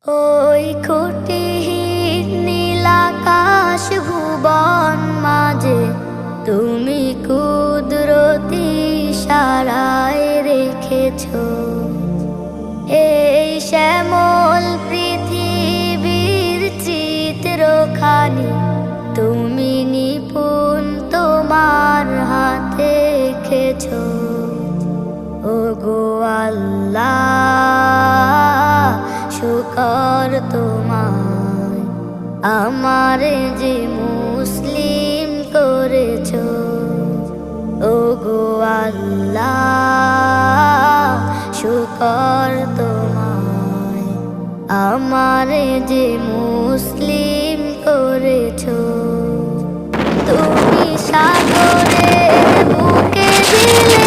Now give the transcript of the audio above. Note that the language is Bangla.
ওই খুঁটিহীন নীলাকাশ ভুবন মাঝে তুমি কুদরতি ইশারায় রেখেছ এই শ্যামল পৃথিবীর চিত্রখানি তুমি নিপুণ তোমার হাতে এঁকেছ। ওগো আল্লাহ শুকর তোমার আমারে যে মুসলিম করেছ। ওগো আল্লাহ শুকর তোমার আমারে যে মুসলিম করেছ। তুমি সাগরে বুকে দিলে